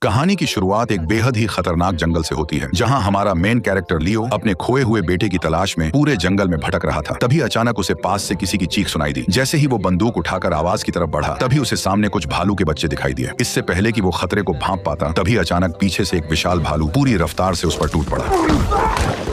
कहानी की शुरुआत एक बेहद ही खतरनाक जंगल से होती है, जहां हमारा मेन कैरेक्टर लियो अपने खोए हुए बेटे की तलाश में पूरे जंगल में भटक रहा था। तभी अचानक उसे पास से किसी की चीख सुनाई दी। जैसे ही वो बंदूक उठाकर आवाज की तरफ बढ़ा, तभी उसे सामने कुछ भालू के बच्चे दिखाई दिए। इससे पहले कि वो खतरे को भांप पाता, तभी अचानक पीछे से एक विशाल भालू पूरी रफ्तार से उस पर टूट पड़ा।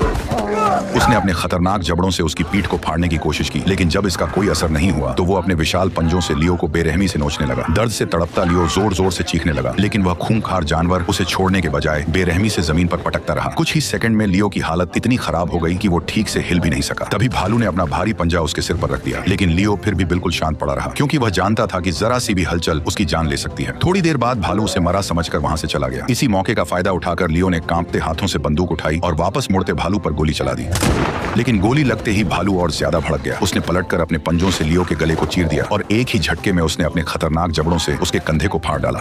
उसने अपने खतरनाक जबड़ों से उसकी पीठ को फाड़ने की कोशिश की, लेकिन जब इसका कोई असर नहीं हुआ तो वो अपने विशाल पंजों से लियो को बेरहमी से नोचने लगा। दर्द से तड़पता लियो जोर जोर से चीखने लगा, लेकिन वह खूंखार जानवर उसे छोड़ने के बजाय बेरहमी से जमीन पर पटकता रहा। कुछ ही सेकंड में लियो की हालत इतनी खराब हो गई कि वो ठीक से हिल भी नहीं सका। तभी भालू ने अपना भारी पंजा उसके सिर पर रख दिया, लेकिन लियो फिर भी बिल्कुल शांत पड़ा रहा, क्योंकि वह जानता था कि जरा सी भी हलचल उसकी जान ले सकती है। थोड़ी देर बाद भालू उसे मरा समझकर वहां से चला गया। इसी मौके का फायदा उठाकर लियो ने कांपते हाथों से बंदूक उठाई और वापस मुड़ते भालू पर गोली चला दी। लेकिन गोली लगते ही भालू और ज्यादा भड़क गया। उसने पलटकर अपने पंजों से लियो के गले को चीर दिया और एक ही झटके में उसने अपने खतरनाक जबड़ों से उसके कंधे को फाड़ डाला।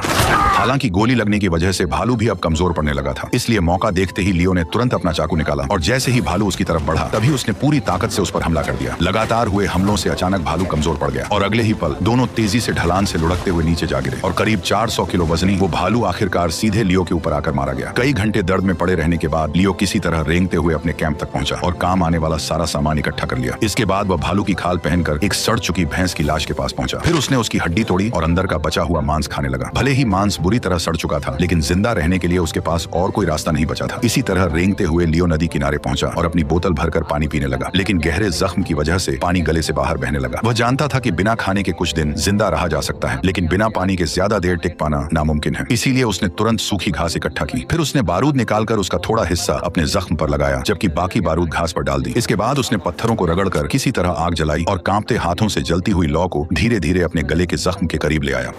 हालांकि गोली लगने की वजह से भालू भी अब कमजोर पड़ने लगा था, इसलिए मौका देखते ही लियो ने तुरंत अपना चाकू निकाला और जैसे ही भालू उसकी तरफ बढ़ा, तभी उसने पूरी ताकत से उस पर हमला कर दिया। लगातार हुए हमलों से अचानक भालू कमजोर पड़ गया और अगले ही पल दोनों तेजी से ढलान से लुढ़कते हुए नीचे जा गिरे और करीब 400 किलो वजनी वो भालू आखिरकार सीधे लियो के ऊपर आकर मारा गया। कई घंटे दर्द में पड़े रहने के बाद लियो किसी तरह रेंगते हुए अपने कैंप तक पहुंचा और काम आने वाला सारा सामान इकट्ठा कर लिया। इसके बाद वह भालू की खाल पहनकर एक सड़ चुकी भैंस की लाश के पास पहुंचा। फिर उसने उसकी हड्डी तोड़ी और अंदर का बचा हुआ मांस खाने लगा। भले ही मांस बुरी तरह सड़ चुका था, लेकिन जिंदा रहने के लिए उसके पास और कोई रास्ता नहीं बचा था। इसी तरह रेंगते हुए लियो नदी किनारे पहुंचा और अपनी बोतल भरकर पानी पीने लगा, लेकिन गहरे जख्म की वजह से पानी गले से बाहर बहने लगा। वह जानता था कि बिना खाने के कुछ दिन जिंदा रहा जा सकता है, लेकिन बिना पानी के ज्यादा देर टिक पाना नामुमकिन है। इसीलिए उसने तुरंत सूखी घास इकट्ठा की। फिर उसने बारूद निकालकर उसका थोड़ा हिस्सा अपने जख्म पर लगाया, जबकि बाकी बारूद घास पर डाल दी। इसके बाद उसने पत्थरों को रगड़कर किसी तरह आग जलाई और कांपते हाथों से जलती हुई लौ को धीरे धीरे अपने गले के जख्म के करीब ले आया।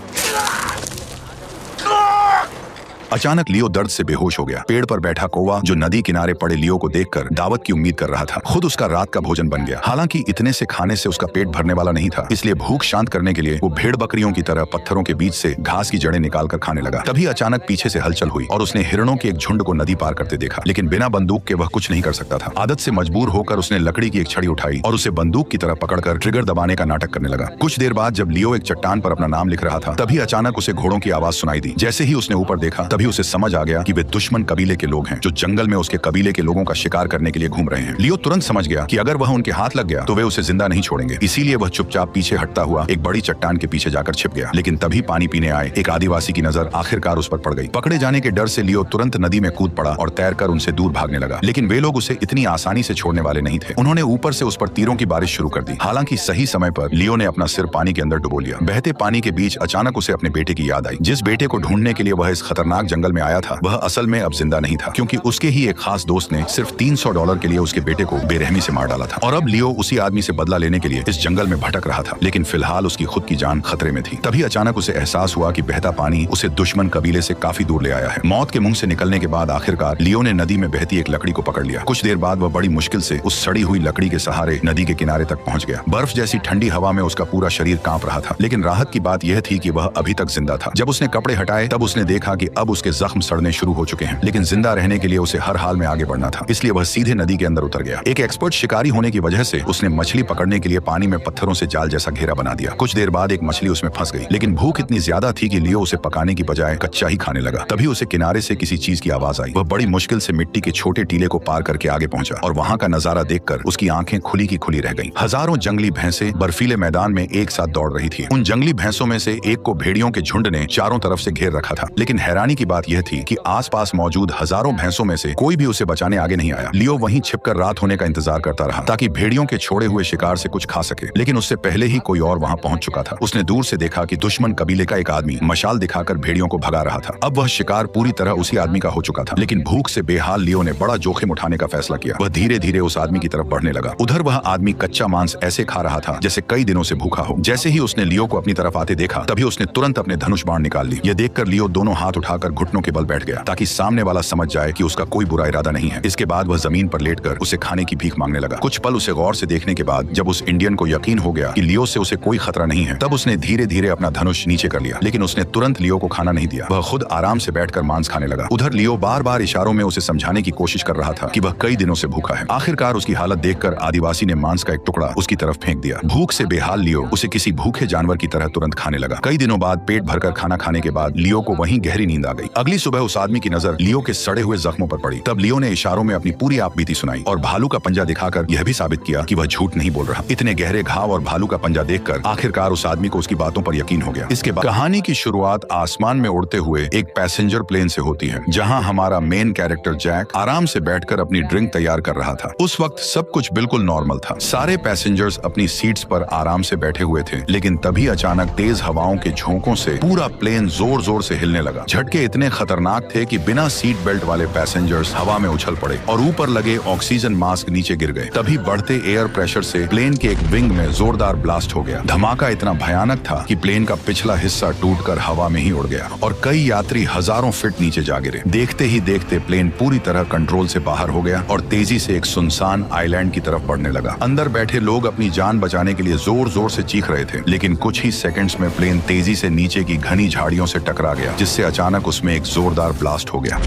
अचानक लियो दर्द से बेहोश हो गया। पेड़ पर बैठा कौवा जो नदी किनारे पड़े लियो को देखकर दावत की उम्मीद कर रहा था, खुद उसका रात का भोजन बन गया। हालांकि इतने से खाने से उसका पेट भरने वाला नहीं था, इसलिए भूख शांत करने के लिए वो भेड़ बकरियों की तरह पत्थरों के बीच से घास की जड़ें निकालकर खाने लगा। तभी अचानक पीछे से हलचल हुई और उसने हिरणों के एक झुंड को नदी पार करते देखा, लेकिन बिना बंदूक के वह कुछ नहीं कर सकता था। आदत से मजबूर होकर उसने लकड़ी की एक छड़ी उठाई और उसे बंदूक की तरह पकड़कर ट्रिगर दबाने का नाटक करने लगा। कुछ देर बाद जब लियो एक चट्टान पर अपना नाम लिख रहा था, तभी अचानक उसे घोड़ों की आवाज सुनाई दी। जैसे ही उसने ऊपर देखा, तभी उसे समझ आ गया कि वे दुश्मन कबीले के लोग हैं, जो जंगल में उसके कबीले के लोगों का शिकार करने के लिए घूम रहे हैं। लियो तुरंत समझ गया कि अगर वह उनके हाथ लग गया तो वे उसे जिंदा नहीं छोड़ेंगे। इसीलिए वह चुपचाप पीछे हटता हुआ एक बड़ी चट्टान के पीछे जाकर छिप गया। लेकिन तभी पानी पीने आए एक आदिवासी की नजर आखिरकार उस पर पड़ गई। पकड़े जाने के डर से लियो तुरंत नदी में कूद पड़ा और तैरकर उनसे दूर भागने लगा। लेकिन वे लोग उसे इतनी आसानी से छोड़ने वाले नहीं थे। उन्होंने ऊपर से उस पर तीरों की बारिश शुरू कर दी। हालांकि सही समय पर लियो ने अपना सिर पानी के अंदर डुबो लिया। बहते पानी के बीच अचानक उसे अपने बेटे की याद आई। जिस बेटे को ढूंढने के लिए वह इस खतरनाक जंगल में आया था, वह असल में अब जिंदा नहीं था, क्योंकि उसके ही एक खास दोस्त ने सिर्फ $300 के लिए उसके बेटे को बेरहमी से मार डाला था। और अब लियो उसी आदमी से बदला लेने के लिए इस जंगल में भटक रहा था, लेकिन फिलहाल उसकी खुद की जान खतरे में थी। तभी अचानक उसे एहसास हुआ कि बहता पानी उसे दुश्मन कबीले से काफी दूर ले आया है। मौत के मुंह से निकलने के बाद आखिरकार लियो ने नदी में बहती एक लकड़ी को पकड़ लिया। कुछ देर बाद वह बड़ी मुश्किल से उस सड़ी हुई लकड़ी के सहारे नदी के किनारे तक पहुंच गया। बर्फ जैसी ठंडी हवा में उसका पूरा शरीर कांप रहा था, लेकिन राहत की बात यह थी कि वह अभी तक जिंदा था। जब उसने कपड़े हटाए, तब उसने देखा कि अब उसके जख्म सड़ने शुरू हो चुके हैं, लेकिन जिंदा रहने के लिए उसे हर हाल में आगे बढ़ना था। इसलिए वह सीधे नदी के अंदर उतर गया। एक एक्सपर्ट शिकारी होने की वजह से उसने मछली पकड़ने के लिए पानी में पत्थरों से जाल जैसा घेरा बना दिया। कुछ देर बाद एक मछली उसमें फंस गई, लेकिन भूख इतनी ज्यादा थी कि लियो उसे पकाने की बजाय कच्चा ही खाने लगा। तभी उसे किनारे से किसी चीज की आवाज आई। वह बड़ी मुश्किल से मिट्टी के छोटे टीले को पार करके आगे पहुंचा और वहां का नजारा देखकर उसकी आंखें खुली की खुली रह गईं। हजारों जंगली भैंसें बर्फीले मैदान में एक साथ दौड़ रही थी। उन जंगली भैंसों में से एक को भेड़ियों के झुंड ने चारों तरफ से घेर रखा था, लेकिन हैरानी की बात यह थी कि आसपास मौजूद हजारों भैंसों में से कोई भी उसे बचाने आगे नहीं आया। लियो वहीं छिपकर रात होने का इंतजार करता रहा, ताकि भेड़ियों के छोड़े हुए शिकार से कुछ खा सके, लेकिन उससे पहले ही कोई और वहां पहुंच चुका था। उसने दूर से देखा कि दुश्मन कबीले का एक आदमी मशाल दिखाकर भेड़ियों को भगा रहा था। अब वह शिकार पूरी तरह उसी आदमी का हो चुका था, लेकिन भूख से बेहाल लियो ने बड़ा जोखिम उठाने का फैसला किया। वह धीरे धीरे उस आदमी की तरफ बढ़ने लगा। उधर वह आदमी कच्चा मांस ऐसे खा रहा था जैसे कई दिनों से भूखा हो। जैसे ही उसने लियो को अपनी तरफ आते देखा, तभी उसने तुरंत अपने धनुष बाण निकाल ली। यह देखकर लियो दोनों हाथ उठाकर घुटनों के बल बैठ गया, ताकि सामने वाला समझ जाए कि उसका कोई बुरा इरादा नहीं है। इसके बाद वह जमीन पर लेटकर उसे खाने की भीख मांगने लगा। कुछ पल उसे गौर से देखने के बाद जब उस इंडियन को यकीन हो गया कि लियो से उसे कोई खतरा नहीं है, तब उसने धीरे धीरे अपना धनुष नीचे कर लिया। लेकिन उसने तुरंत लियो को खाना नहीं दिया। वह खुद आराम से बैठकर मांस खाने लगा। उधर लियो बार बार इशारों में उसे समझाने की कोशिश कर रहा था कि वह कई दिनों से भूखा है। आखिरकार उसकी हालत देखकर आदिवासी ने मांस का एक टुकड़ा उसकी तरफ फेंक दिया। भूख से बेहाल लियो उसे किसी भूखे जानवर की तरह तुरंत खाने लगा। कई दिनों बाद पेट भरकर खाना खाने के बाद लियो को वहीं गहरी नींद आ गई। गई। अगली सुबह उस आदमी की नजर लियो के सड़े हुए जख्मों पर पड़ी। तब लियो ने इशारों में अपनी पूरी आपबीती सुनाई और भालू का पंजा दिखाकर यह भी साबित किया कि वह झूठ नहीं बोल रहा। इतने गहरे घाव और भालू का पंजा देखकर आखिरकार उस आदमी को उसकी बातों पर यकीन हो गया। इसके बाद कहानी की शुरुआत आसमान में उड़ते हुए एक पैसेंजर प्लेन से होती है, जहां हमारा मेन कैरेक्टर जैक आराम से बैठकर अपनी ड्रिंक तैयार कर रहा था। उस वक्त सब कुछ बिल्कुल नॉर्मल था। सारे पैसेंजर्स अपनी सीट्स पर आराम से बैठे हुए थे, लेकिन तभी अचानक तेज हवाओं के झोंकों से पूरा प्लेन जोर जोर से हिलने लगा। झटके इतने खतरनाक थे कि बिना सीट बेल्ट वाले पैसेंजर्स हवा में उछल पड़े और ऊपर लगे ऑक्सीजन मास्क नीचे गिर गए। तभी बढ़ते एयर प्रेशर से प्लेन के एक विंग में जोरदार ब्लास्ट हो गया। धमाका इतना भयानक था कि प्लेन का पिछला हिस्सा टूटकर हवा में ही उड़ गया और कई यात्री हजारों फीट नीचे जा गिरे। देखते ही देखते प्लेन पूरी तरह कंट्रोल से बाहर हो गया और तेजी से एक सुनसान आइलैंड की तरफ बढ़ने लगा। अंदर बैठे लोग अपनी जान बचाने के लिए जोर जोर से चीख रहे थे, लेकिन कुछ ही सेकंड्स में प्लेन तेजी से नीचे की घनी झाड़ियों से टकरा गया, जिससे अचानक उसमें एक जोरदार ब्लास्ट हो गया।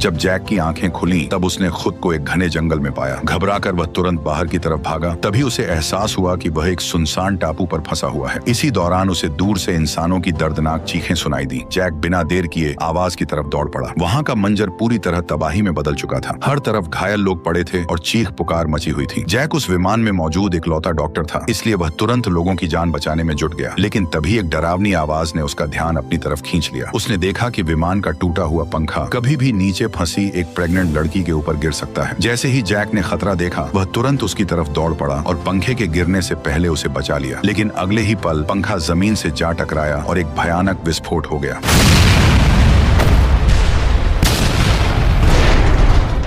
जब जैक की आंखें खुली तब उसने खुद को एक घने जंगल में पाया। घबराकर वह तुरंत बाहर की तरफ भागा। तभी उसे एहसास हुआ कि वह एक सुनसान टापू पर फंसा हुआ है। इसी दौरान उसे दूर से इंसानों की दर्दनाक चीखें सुनाई दी। जैक बिना देर किए आवाज की तरफ दौड़ पड़ा। वहां का मंजर पूरी तरह तबाही में बदल चुका था। हर तरफ घायल लोग पड़े थे और चीख पुकार मची हुई थी। जैक उस विमान में मौजूद इकलौता डॉक्टर था, इसलिए वह तुरंत लोगों की जान बचाने में जुट गया। लेकिन तभी एक डरावनी आवाज ने उसका ध्यान अपनी तरफ खींच लिया। उसने देखा कि विमान का टूटा हुआ पंखा कभी भी नीचे फंसी एक प्रेग्नेंट लड़की के ऊपर गिर सकता है। जैसे ही जैक ने खतरा देखा, वह तुरंत उसकी तरफ दौड़ पड़ा और पंखे के गिरने से पहले उसे बचा लिया। लेकिन अगले ही पल पंखा जमीन से जा टकराया और एक भयानक विस्फोट हो गया।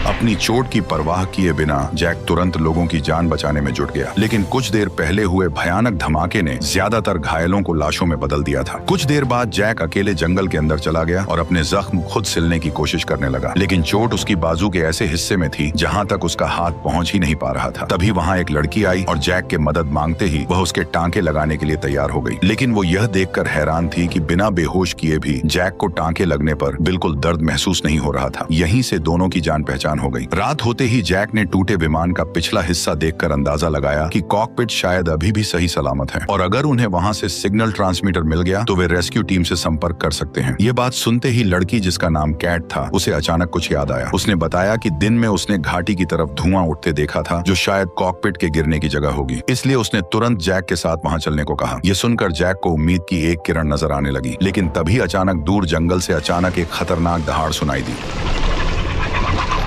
अपनी चोट की परवाह किए बिना जैक तुरंत लोगों की जान बचाने में जुट गया। लेकिन कुछ देर पहले हुए भयानक धमाके ने ज्यादातर घायलों को लाशों में बदल दिया था। कुछ देर बाद जैक अकेले जंगल के अंदर चला गया और अपने जख्म खुद सिलने की कोशिश करने लगा। लेकिन चोट उसकी बाजू के ऐसे हिस्से में थी जहां तक उसका हाथ पहुंच ही नहीं पा रहा था। तभी वहां एक लड़की आई और जैक के मदद मांगते ही वह उसके टांके लगाने के लिए तैयार हो गई। लेकिन वो यह देखकर हैरान थी कि बिना बेहोश किए भी जैक को टांके लगने पर बिल्कुल दर्द महसूस नहीं हो रहा था। यहीं से दोनों की जान पहचान हो गई। रात होते ही जैक ने टूटे विमान का पिछला हिस्सा देखकर अंदाजा लगाया कि कॉकपिट शायद अभी भी सही सलामत है और अगर उन्हें वहां से सिग्नल ट्रांसमीटर मिल गया तो वे रेस्क्यू टीम से संपर्क कर सकते हैं। ये बात सुनते ही लड़की, जिसका नाम कैट था, उसे अचानक कुछ याद आया। उसने बताया कि दिन में उसने घाटी की तरफ धुआं उठते देखा था, जो शायद कॉकपिट के गिरने की जगह होगी। इसलिए उसने तुरंत जैक के साथ वहां चलने को कहा। यह सुनकर जैक को उम्मीद की एक किरण नजर आने लगी। लेकिन तभी अचानक दूर जंगल से अचानक एक खतरनाक दहाड़ सुनाई दी।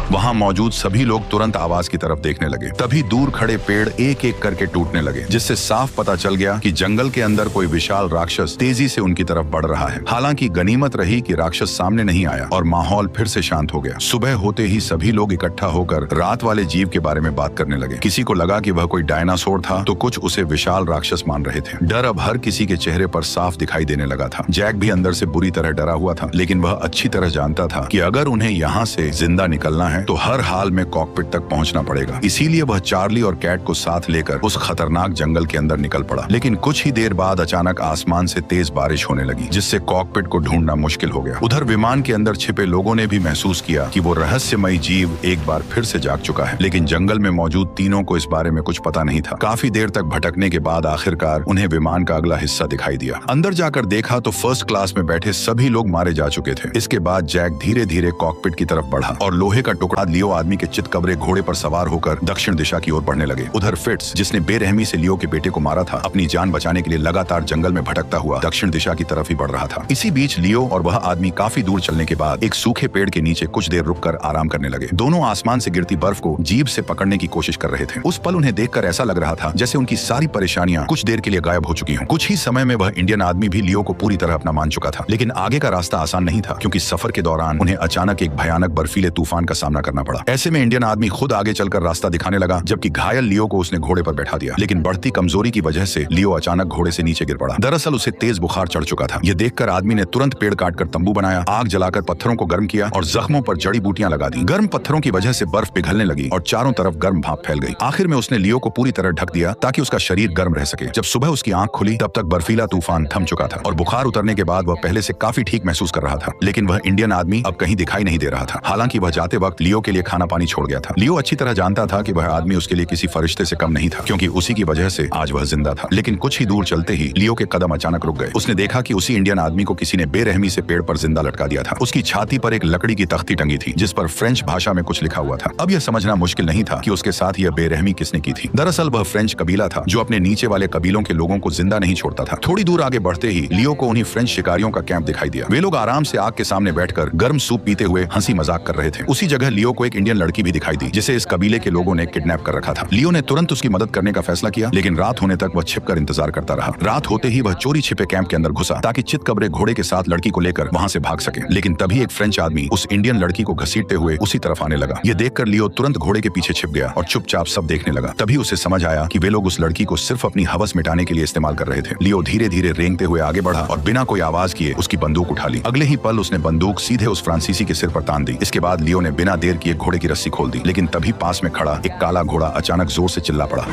वहां मौजूद सभी लोग तुरंत आवाज की तरफ देखने लगे। तभी दूर खड़े पेड़ एक एक करके टूटने लगे, जिससे साफ पता चल गया कि जंगल के अंदर कोई विशाल राक्षस तेजी से उनकी तरफ बढ़ रहा है। हालांकि गनीमत रही कि राक्षस सामने नहीं आया और माहौल फिर से शांत हो गया। सुबह होते ही सभी लोग इकट्ठा होकर रात वाले जीव के बारे में बात करने लगे। किसी को लगा कि वह कोई डायनासोर था तो कुछ उसे विशाल राक्षस मान रहे थे। डर अब हर किसी के चेहरे पर साफ दिखाई देने लगा था। जैक भी अंदर से बुरी तरह डरा हुआ था, लेकिन वह अच्छी तरह जानता था कि अगर उन्हें यहाँ से जिंदा निकलना है तो हर हाल में कॉकपिट तक पहुंचना पड़ेगा। इसीलिए वह चार्ली और कैट को साथ लेकर उस खतरनाक जंगल के अंदर निकल पड़ा। लेकिन कुछ ही देर बाद अचानक आसमान से तेज बारिश होने लगी, जिससे कॉकपिट को ढूंढना मुश्किल हो गया। उधर विमान के अंदर छिपे लोगों ने भी महसूस किया कि वो रहस्यमयी जीव एक बार फिर से जाग चुका है। लेकिन जंगल में मौजूद तीनों को इस बारे में कुछ पता नहीं था। काफी देर तक भटकने के बाद आखिरकार उन्हें विमान का अगला हिस्सा दिखाई दिया। अंदर जाकर देखा तो फर्स्ट क्लास में बैठे सभी लोग मारे जा चुके थे। इसके बाद जैक धीरे धीरे कॉकपिट की तरफ बढ़ा और लोहे का टुकड़ा लियो आदमी के चितकबरे घोड़े पर सवार होकर दक्षिण दिशा की ओर बढ़ने लगे। उधर फिट्स, जिसने बेरहमी से लियो के बेटे को मारा था, अपनी जान बचाने के लिए लगातार जंगल में भटकता हुआ दक्षिण दिशा की तरफ ही बढ़ रहा था। इसी बीच लियो और वह आदमी काफी दूर चलने के बाद एक सूखे पेड़ के नीचे कुछ देर रुककर आराम करने लगे। दोनों आसमान से गिरती बर्फ को जीभ से पकड़ने की कोशिश कर रहे थे। उस पल उन्हें देखकर ऐसा लग रहा था जैसे उनकी सारी परेशानियां कुछ देर के लिए गायब हो चुकी हों। कुछ ही समय में वह इंडियन आदमी भी लियो को पूरी तरह अपना मान चुका था। लेकिन आगे का रास्ता आसान नहीं था, क्योंकि सफर के दौरान उन्हें अचानक एक भयानक बर्फीले तूफान का सामना करना पड़ा। ऐसे में इंडियन आदमी खुद आगे चलकर रास्ता दिखाने लगा, जबकि घायल लियो को उसने घोड़े पर बैठा दिया। लेकिन बढ़ती कमजोरी की वजह से लियो अचानक घोड़े से नीचे गिर पड़ा। दरअसल उसे तेज बुखार चढ़ चुका था। यह देखकर आदमी ने तुरंत पेड़ काटकर तंबू बनाया, आग जलाकर पत्थरों को गर्म किया और जख्मों पर जड़ी बूटियां लगा दी। गर्म पत्थरों की वजह से बर्फ पिघलने लगी और चारों तरफ गर्म भाप फैल गई। आखिर में उसने लियो को पूरी तरह ढक दिया ताकि उसका शरीर गर्म रह सके। जब सुबह उसकी आंख खुली तब तक बर्फीला तूफान थम चुका था और बुखार उतरने के बाद वह पहले से काफी ठीक महसूस कर रहा था। लेकिन वह इंडियन आदमी अब कहीं दिखाई नहीं दे रहा था। हालांकि वह जाते वक्त लियो के लिए खाना पानी छोड़ गया था। लियो अच्छी तरह जानता था कि वह आदमी उसके लिए किसी फरिश्ते से कम नहीं था, क्योंकि उसी की वजह से आज वह जिंदा था। लेकिन कुछ ही दूर चलते ही लियो के कदम अचानक रुक गए। उसने देखा कि उसी इंडियन आदमी को किसी ने बेरहमी से पेड़ पर जिंदा लटका दिया था। उसकी छाती पर एक लकड़ी की तख्ती टंगी थी जिस पर फ्रेंच भाषा में कुछ लिखा हुआ था। अब यह समझना मुश्किल नहीं था कि उसके साथ यह बेरहमी किसने की थी। दरअसल वह फ्रेंच कबीला था जो अपने नीचे वाले कबीलों के लोगों को जिंदा नहीं छोड़ता था। थोड़ी दूर आगे बढ़ते ही लियो को उन्हीं फ्रेंच शिकारियों का कैंप दिखाई दिया। वे लोग आराम से आग के सामने बैठकर गर्म सूप पीते हुए हंसी मजाक कर रहे थे। उसी जगह लियो को एक इंडियन लड़की भी दिखाई दी जिसे इस कबीले के लोगों ने किडनैप कर रखा था। लियो ने तुरंत उसकी मदद करने का फैसला किया, लेकिन रात होने तक वह छिपकर इंतजार करता रहा। रात होते ही वह चोरी छिपे कैंप के अंदर घुसा ताकि चितकबरे घोड़े के साथ लड़की को लेकर वहां से भाग सके। लेकिन तभी एक फ्रेंच आदमी उस इंडियन लड़की को घसीटते हुए उसी तरफ आने लगा। यह देखकर लियो तुरंत घोड़े के पीछे छिप गया और चुपचाप सब देखने लगा। तभी उसे समझ आया कि वे लोग उस लड़की को सिर्फ अपनी हवस मिटाने के लिए इस्तेमाल कर रहे थे। लियो धीरे धीरे रेंगते हुए आगे बढ़ा और बिना कोई आवाज किए उसकी बंदूक उठा ली। अगले ही पल उसने बंदूक सीधे उस फ्रांसीसी के सिर पर तान दी। इसके बाद लियो ने बिना देर किए घोड़े की रस्सी खोल दी। लेकिन तभी पास में खड़ा एक काला घोड़ा अचानक जोर से चिल्ला पड़ा।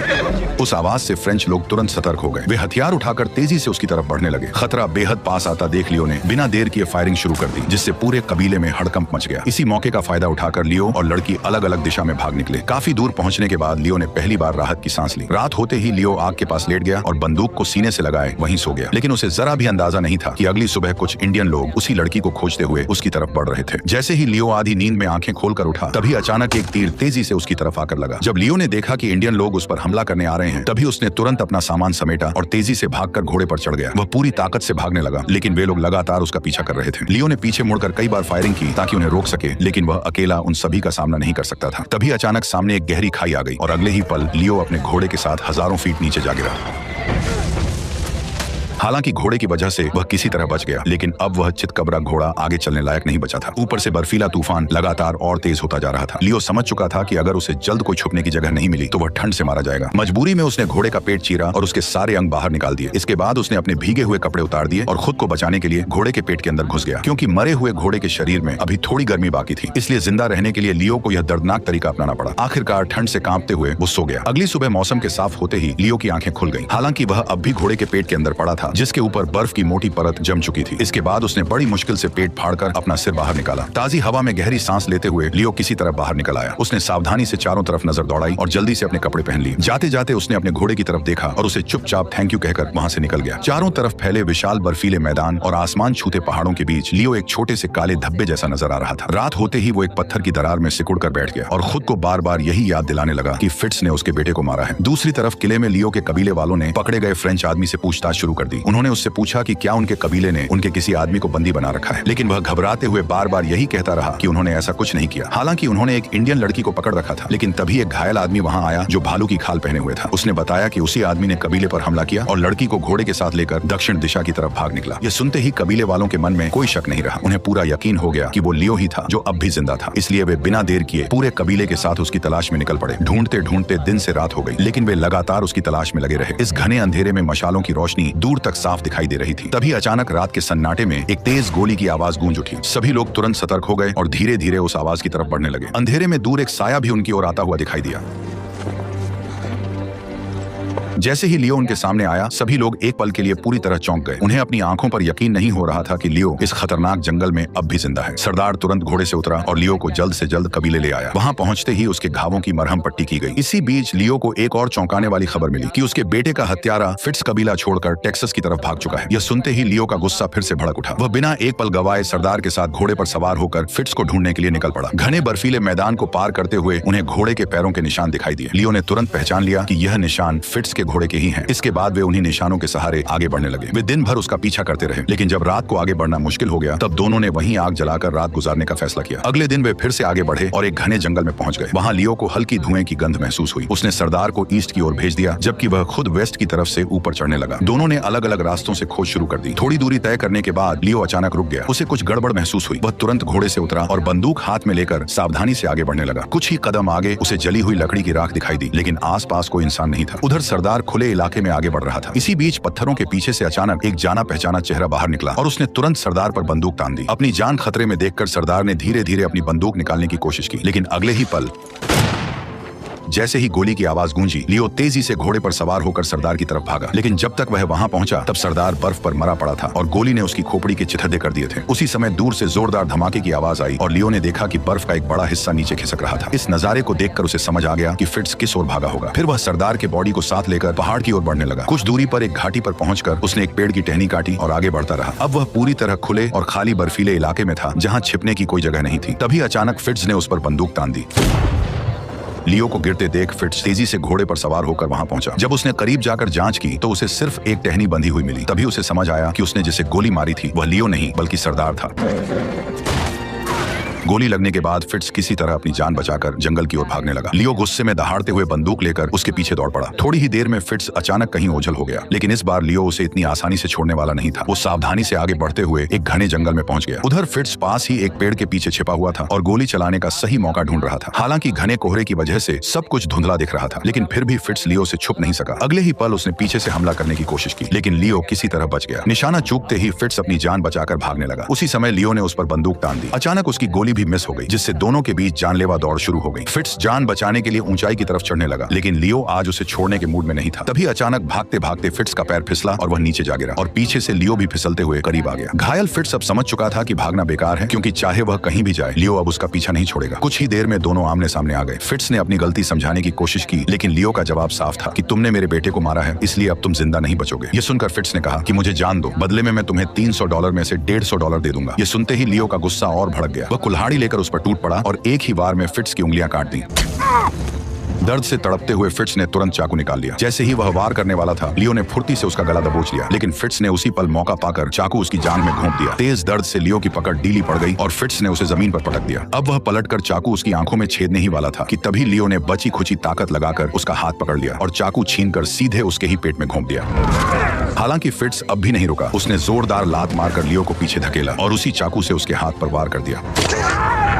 उस आवाज से फ्रेंच लोग तुरंत सतर्क हो गए। वे हथियार उठाकर तेजी से उसकी तरफ बढ़ने लगे। खतरा बेहद पास आता देख लियो ने बिना देर किए फायरिंग शुरू कर दी, जिससे पूरे कबीले में हड़कंप मच गया। इसी मौके का फायदा उठाकर लियो और लड़की अलग अलग दिशा में भाग निकले। काफी दूर पहुंचने के बाद लियो ने पहली बार राहत की सांस ली। रात होते ही लियो आग के पास लेट गया और बंदूक को सीने से लगाए वहीं सो गया। लेकिन उसे जरा भी अंदाजा नहीं था कि अगली सुबह कुछ इंडियन लोग उसी लड़की को खोजते हुए उसकी तरफ बढ़ रहे थे। जैसे ही लियो आधी नींद में आंखें खोलकर उठा, तभी अचानक एक तीर तेजी से उसकी तरफ आकर लगा। जब लियो ने देखा कि इंडियन लोग उस पर हमला करने आ रहे हैं, तभी उसने तुरंत अपना सामान समेटा और तेजी से भागकर घोड़े पर चढ़ गया। वह पूरी ताकत से भागने लगा, लेकिन वे लोग लगातार उसका पीछा कर रहे थे। लियो ने पीछे मुड़कर कई बार फायरिंग की ताकि उन्हें रोक सके, लेकिन वह अकेला उन सभी का सामना नहीं कर सकता था। तभी अचानक सामने एक गहरी खाई आ गई और अगले ही पल लियो अपने घोड़े के साथ हजारों फीट नीचे जा गिरा। हालांकि घोड़े की वजह से वह किसी तरह बच गया, लेकिन अब वह चितकबरा घोड़ा आगे चलने लायक नहीं बचा था। ऊपर से बर्फीला तूफान लगातार और तेज होता जा रहा था। लियो समझ चुका था कि अगर उसे जल्द कोई छुपने की जगह नहीं मिली तो वह ठंड से मारा जाएगा। मजबूरी में उसने घोड़े का पेट चीरा और उसके सारे अंग बाहर निकाल दिए। इसके बाद उसने अपने भीगे हुए कपड़े उतार दिए और खुद को बचाने के लिए घोड़े के पेट के अंदर घुस गया। क्योंकि मरे हुए घोड़े के शरीर में अभी थोड़ी गर्मी बाकी थी, इसलिए जिंदा रहने के लिए लियो को यह दर्दनाक तरीका अपनाना पड़ा। आखिरकार ठंड से कांपते हुए वो सो गया। अगली सुबह मौसम के साफ होते ही लियो की आंखें खुल गईं। हालांकि वह अब भी घोड़े के पेट के अंदर पड़ा था, जिसके ऊपर बर्फ की मोटी परत जम चुकी थी। इसके बाद उसने बड़ी मुश्किल से पेट फाड़कर अपना सिर बाहर निकाला। ताजी हवा में गहरी सांस लेते हुए लियो किसी तरह बाहर निकल आया। उसने सावधानी से चारों तरफ नजर दौड़ाई और जल्दी से अपने कपड़े पहन लिए। जाते जाते उसने अपने घोड़े की तरफ देखा और उसे चुपचाप थैंक यू कहकर वहां से निकल गया। चारों तरफ फैले विशाल बर्फीले मैदान और आसमान छूते पहाड़ों के बीच लियो एक छोटे से काले धब्बे जैसा नजर आ रहा था। रात होते ही वो एक पत्थर की दरार में सिकुड़ कर बैठ गया और खुद को बार बार यही याद दिलाने लगा कि फिट्स ने उसके बेटे को मारा है। दूसरी तरफ किले में लियो के कबीले वालों ने पकड़े गए फ्रेंच आदमी से पूछताछ शुरू कर दी। उन्होंने उससे पूछा कि क्या उनके कबीले ने उनके किसी आदमी को बंदी बना रखा है, लेकिन वह घबराते हुए बार बार यही कहता रहा कि उन्होंने ऐसा कुछ नहीं किया। हालांकि उन्होंने एक इंडियन लड़की को पकड़ रखा था। लेकिन तभी एक घायल आदमी वहां आया जो भालू की खाल पहने हुए था। उसने बताया कि उसी आदमी ने कबीले पर हमला किया और लड़की को घोड़े के साथ लेकर दक्षिण दिशा की तरफ भाग निकला। यह सुनते ही कबीले वालों के मन में कोई शक नहीं रहा। उन्हें पूरा यकीन हो गया कि वो लियो ही था जो अब भी जिंदा था। इसलिए वे बिना देर किए पूरे कबीले के साथ उसकी तलाश में निकल पड़े। ढूंढते ढूंढते दिन से रात हो गई, लेकिन वे लगातार उसकी तलाश में लगे रहे। इस घने अंधेरे में मशालों की रोशनी दूर तक साफ दिखाई दे रही थी। तभी अचानक रात के सन्नाटे में एक तेज गोली की आवाज गूंज उठी। सभी लोग तुरंत सतर्क हो गए और धीरे धीरे उस आवाज की तरफ बढ़ने लगे। अंधेरे में दूर एक साया भी उनकी ओर आता हुआ दिखाई दिया। जैसे ही लियो उनके सामने आया, सभी लोग एक पल के लिए पूरी तरह चौंक गए। उन्हें अपनी आंखों पर यकीन नहीं हो रहा था कि लियो इस खतरनाक जंगल में अब भी जिंदा है। सरदार तुरंत घोड़े से उतरा और लियो को जल्द से जल्द कबीले ले आया। वहां पहुंचते ही उसके घावों की मरहम पट्टी की गई। इसी बीच लियो को एक और चौंकाने वाली खबर मिली कि उसके बेटे का हत्यारा फिट्स कबीला छोड़कर टेक्सास की तरफ भाग चुका है। यह सुनते ही लियो का गुस्सा फिर से भड़क उठा। वह बिना एक पल गवाए सरदार के साथ घोड़े पर सवार होकर फिट्स को ढूंढने के लिए निकल पड़ा। घने बर्फीले मैदान को पार करते हुए उन्हें घोड़े के पैरों के निशान दिखाई दिए। लियो ने तुरंत पहचान लिया कि यह निशान फिट्स के घोड़े के ही हैं। इसके बाद वे उन्हीं निशानों के सहारे आगे बढ़ने लगे। वे दिन भर उसका पीछा करते रहे, लेकिन जब रात को आगे बढ़ना मुश्किल हो गया, तब दोनों ने वहीं आग जलाकर रात गुजारने का फैसला किया। अगले दिन वे फिर से आगे बढ़े और एक घने जंगल में पहुंच गए। वहां लियो को हल्की धुएं की गंध महसूस हुई। उसने सरदार को ईस्ट की ओर भेज दिया, जबकि वह खुद वेस्ट की तरफ से ऊपर चढ़ने लगा। दोनों ने अलग अलग रास्तों से खोज शुरू कर दी। थोड़ी दूरी तय करने के बाद लियो अचानक रुक गया। उसे कुछ गड़बड़ महसूस हुई। वह तुरंत घोड़े से उतरा और बंदूक हाथ में लेकर सावधानी से आगे बढ़ने लगा। कुछ ही कदम आगे उसे जली हुई लकड़ी की राख दिखाई दी, लेकिन आसपास कोई इंसान नहीं था। उधर सरदार खुले इलाके में आगे बढ़ रहा था। इसी बीच पत्थरों के पीछे से अचानक एक जाना पहचाना चेहरा बाहर निकला और उसने तुरंत सरदार पर बंदूक तान दी। अपनी जान खतरे में देखकर सरदार ने धीरे धीरे अपनी बंदूक निकालने की कोशिश की, लेकिन अगले ही पल जैसे ही गोली की आवाज गूंजी, लियो तेजी से घोड़े पर सवार होकर सरदार की तरफ भागा, लेकिन जब तक वह वहां पहुंचा तब सरदार बर्फ पर मरा पड़ा था और गोली ने उसकी खोपड़ी के चिथड़े कर दिए थे। उसी समय दूर से जोरदार धमाके की आवाज आई और लियो ने देखा कि बर्फ का एक बड़ा हिस्सा नीचे खिसक रहा था। इस नजारे को देखकर उसे समझ आ गया कि फिट्ज किस ओर भागा होगा। फिर वह सरदार के बॉडी को साथ लेकर पहाड़ की ओर बढ़ने लगा। कुछ दूरी पर एक घाटी पर पहुंचकर उसने एक पेड़ की टहनी काटी और आगे बढ़ता रहा। अब वह पूरी तरह खुले और खाली बर्फीले इलाके में था जहां छिपने की कोई जगह नहीं थी। तभी अचानक फिट्ज ने उस पर बंदूक तान दी। लियो को गिरते देख फिट्ज तेजी से घोड़े पर सवार होकर वहां पहुंचा। जब उसने करीब जाकर जांच की तो उसे सिर्फ एक टहनी बंधी हुई मिली। तभी उसे समझ आया कि उसने जिसे गोली मारी थी वह लियो नहीं बल्कि सरदार था। गोली लगने के बाद फिट्ज किसी तरह अपनी जान बचाकर जंगल की ओर भागने लगा। लियो गुस्से में दहाड़ते हुए बंदूक लेकर उसके पीछे दौड़ पड़ा। थोड़ी ही देर में फिट्ज अचानक कहीं ओझल हो गया, लेकिन इस बार लियो उसे इतनी आसानी से छोड़ने वाला नहीं था। वो सावधानी से आगे बढ़ते हुए एक घने जंगल में पहुंच गया। उधर फिट्ज पास ही एक पेड़ के पीछे छिपा हुआ था और गोली चलाने का सही मौका ढूंढ रहा था। हालांकि घने कोहरे की वजह से सब कुछ धुंधला दिख रहा था, लेकिन फिर भी फिट्ज लियो से छुप नहीं सका। अगले ही पल उसने पीछे से हमला करने की कोशिश की, लेकिन लियो किसी तरह बच गया। निशाना चूकते ही फिट्ज अपनी जान बचाकर भागने लगा। उसी समय लियो ने उस पर बंदूक तान दी। अचानक उसकी गोली भी मिस हो गई, जिससे दोनों के बीच जानलेवा दौड़ शुरू हो गई। फिट्ज जान बचाने के लिए ऊंचाई की तरफ चढ़ने लगा, लेकिन लियो आज उसे छोड़ने के मूड में नहीं था। तभी अचानक भागते भागते फिट्ज का पैर फिसला और वह नीचे जा गिरा और पीछे से लियो भी फिसलते हुए करीब आ गया। घायल फिट्ज अब समझ चुका था कि भागना बेकार है, क्योंकि चाहे वह कहीं भी जाए लियो अब उसका पीछा नहीं छोड़ेगा। कुछ ही देर में दोनों आमने सामने आ गए। फिट्ज ने अपनी गलती समझाने की कोशिश की, लेकिन लियो का जवाब साफ था कि तुमने मेरे बेटे को मारा है, इसलिए अब तुम जिंदा नहीं बचोगे। ये सुनकर फिट्ज ने कहा कि मुझे जान दो, बदले में मैं तुम्हें $300 में से $150 दे दूंगा। ये सुनते ही लियो का गुस्सा और भड़क गया। वह कुल्हाड़ी लेकर उस पर टूट पड़ा और एक ही बार में फिट्ज की उंगलियां काट दी। दर्द से तड़पते हुए फिट्ज ने तुरंत चाकू निकाल लिया। जैसे ही वह वार करने वाला था, लियो ने फुर्ती से उसका गला दबोच लिया, लेकिन फिट्ज ने उसी पल मौका पाकर चाकू उसकी जांघ में घोंप दिया। तेज दर्द से लियो की पकड़ ढीली पड़ गई और फिट्ज ने उसे जमीन पर पटक दिया। अब वह पलटकर चाकू उसकी आंखों में छेदने ही वाला था कि तभी लियो ने बची खुची ताकत लगाकर उसका हाथ पकड़ लिया और चाकू छीनकर सीधे उसके ही पेट में घोंप दिया। हालांकि फिट्ज अब भी नहीं रुका। उसने जोरदार लात मारकर लियो को पीछे धकेला और उसी चाकू से उसके हाथ पर वार कर दिया।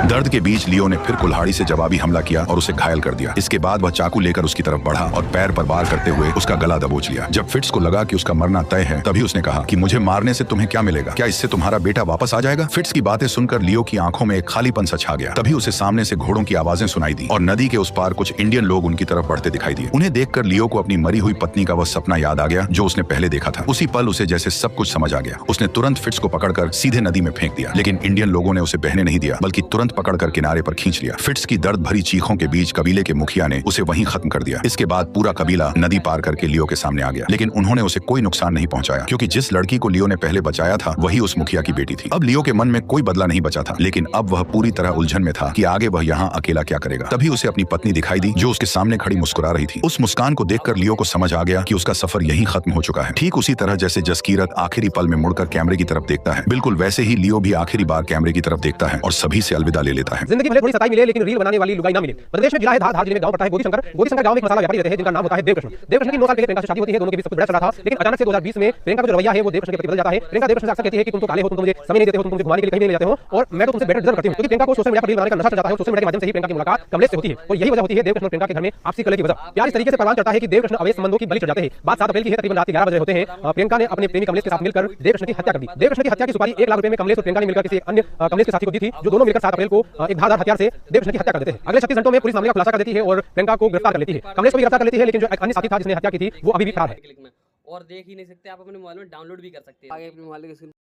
दर्द के बीच लियो ने फिर कुल्हाड़ी से जवाबी हमला किया और उसे घायल कर दिया। इसके बाद वह चाकू लेकर उसकी तरफ बढ़ा और पैर पर वार करते हुए उसका गला दबोच लिया। जब फिट्ज को लगा कि उसका मरना तय है, तभी उसने कहा कि मुझे मारने से तुम्हें क्या मिलेगा? क्या इससे तुम्हारा बेटा वापस आ जाएगा? फिट्ज की बातें सुनकर लियो की आंखों में एक खालीपन सा छा गया। तभी उसे सामने से घोड़ों की आवाजें सुनाई दी और नदी के उस पार कुछ इंडियन लोग उनकी तरफ बढ़ते दिखाई दिए। उन्हें देखकर लियो को अपनी मरी हुई पत्नी का वह सपना याद आ गया जो उसने पहले देखा था। उसी पल उसे जैसे सब कुछ समझ आ गया। उसने तुरंत फिट्ज को पकड़कर सीधे नदी में फेंक दिया, लेकिन इंडियन लोगों ने उसे बहने नहीं दिया, बल्कि तुरंत पकड़कर किनारे पर खींच लिया। फिट्ज की दर्द भरी चीखों के बीच कबीले के मुखिया ने उसे वहीं खत्म कर दिया। इसके बाद पूरा कबीला नदी पार करके लियो के सामने आ गया, लेकिन उन्होंने उसे कोई नुकसान नहीं पहुंचाया, क्योंकि जिस लड़की को लियो ने पहले बचाया था वही उस मुखिया की बेटी थी। अब लियो के मन में कोई बदला नहीं बचा था, लेकिन अब वह पूरी तरह उलझन में था कि आगे वह यहाँ अकेला क्या करेगा। तभी उसे अपनी पत्नी दिखाई दी जो उसके सामने खड़ी मुस्कुरा रही थी। उस मुस्कान को देखकर लियो को समझ आ गया कि उसका सफर यहीं खत्म हो चुका है। ठीक उसी तरह जैसे जसकीरत आखिरी पल में मुड़कर कैमरे की तरफ देखता है, बिल्कुल वैसे ही लियो भी आखिरी बार कैमरे की तरफ देखता है और सभी से अलविदा ले लेता है। जिंदगी भले थोड़ी सताई मिले, लेकिन रील बनाने वाली लुगाई ना मिले। प्रदेश में जिला है धार जिले में गांव पड़ता है गोदीशंकर। गोदीशंकर गांव में एक मसाला व्यापारी रहते हैं जिनका नाम होता है देवकृष्ण। देवकृष्ण की 9 साल पहले प्रियंका से शादी होती है। दोनों के बीच सब कुछ बड़ा चल रहा था, लेकिन अचानक से 2020 में प्रियंका का जो रवैया है वो देवकृष्ण के प्रति बदल जाता है। प्रियंका देवकृष्ण से अक्सर कहती है कि तुम तो काले हो, तुम तो मुझे समय नहीं देते हो, तुम मुझे घुमाने के लिए कहीं नहीं ले जाते हो और मैं तो तुमसे बेटर डिजर्व करती हूं। क्योंकि प्रियंका को सोशल मीडिया पर रील बनाने का नशा चढ़ जाता है। सोशल मीडिया के माध्यम से ही प्रियंका की मुलाकात कमलेश से होती है और यही वजह होती है देवकृष्ण और प्रियंका के घर में आपसी कलह की वजह। प्यार इस तरीके से परवान चढ़ता है कि देवकृष्ण अवैध संबंधों की बलि चढ़ जाते हैं। बात 7 अप्रैल की है, तकरीबन रात के 11 बजे होते हैं। प्रियंका ने अपने प्रेमी कमलेश के साथ मिलकर देवकृष्ण की हत्या कर दी। देवकृष्ण की हत्या की सुपारी 1 लाख रुपए में कमलेश और प्रियंका ने मिलकर किसी अन्य कमलेश के साथी को दी थी, जो दोनों मिलकर 7 अप्रैल को एक धारदार हथियार से देवकृष्ण की हत्या कर देते हैं। अगले 36 घंटों में पुलिस मामले का खुलासा कर देती है और प्रियंका को गिरफ्तार कर लेती है। कमलेश को भी गिरफ्तार कर लेती है, लेकिन जो एक अन्य साथी था जिसने हत्या की थी वो अभी भी फरार है। और देख ही नहीं सकते, आप अपने मोबाइल में डाउनलोड भी कर सकते हैं। आगे अपने मोबाइल के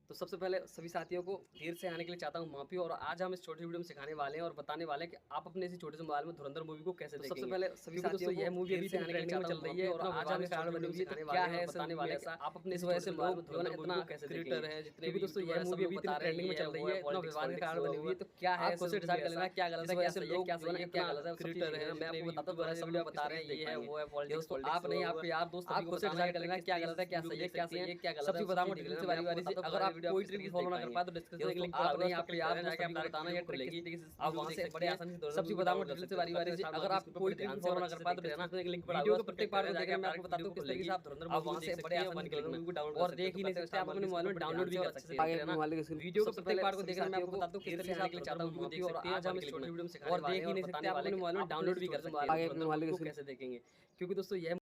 तो सबसे पहले सभी साथियों को देर से आने के लिए चाहता हूँ माफी। और आज हम इस छोटी वीडियो में सिखाने वाले हैं और बताने वाले हैं कि आप अपने इसी छोटे से मोबाइल में धुरंधर मूवी को कैसे देखेंगे। सबसे पहले सभी साथियों को यह मूवी अभी ट्रेंडिंग में चल रही है और आज हम कारण मूवी क्या है बताने वाले हैं। आप अपने इस वजह से लोग इतना क्रिएटर है जितने भी दोस्तों यह मूवी अभी ट्रेंडिंग में चल रही है, इतना विवाद के कारण बनी हुई है। तो क्या है आपको डिसाइड कर लेना क्या गलत है, क्या सही है, क्या सही है, क्या गलत है। क्रिएटर है, मैं आपको बताता हूं, सब लोग बता रहे हैं ये है वो है पॉलिटिक्स। दोस्तों आप नहीं, आपके यार दोस्त आपको डिसाइड कर लेना क्या गलत है, क्या सही है, क्या सही है, क्या गलत है। सब बताऊंगा डिटेल से बारी-बारी से। अगर आप कोई ट्रिक फॉलो ना कर पाए तो डिस्क्रिप्शन में लिंक पड़ा है, आप याद जाके आप बताना या ट्रिक आप वहां से बड़े आसानी से सब चीज बताऊंगा डिटेल से बारी-बारी से। अगर आप कोई ट्रिक फॉलो ना कर पाए तो डिस्क्रिप्शन में लिंक पड़ा है, वीडियो के प्रत्येक पार्ट को देखने में आपको बताता हूं किस तरीके से आप धुरंधर मूवी वहां से बड़े आसानी से मूवी डाउनलोड और देख ही नहीं सकते, आप अपने मोबाइल में डाउनलोड भी कर सकते हैं। आगे मोबाइल के वीडियो के प्रत्येक पार्ट को देखने में आपको बताता हूं किस तरीके से आने के लिए चाहता हूं मूवी, और आज हम इस छोटी वीडियो में सिखाने वाले हैं और देख ही नहीं सकते, आप अपने मोबाइल में डाउनलोड भी कर सकते हैं। आगे मोबाइल के कैसे देखेंगे, क्योंकि दोस्तों यह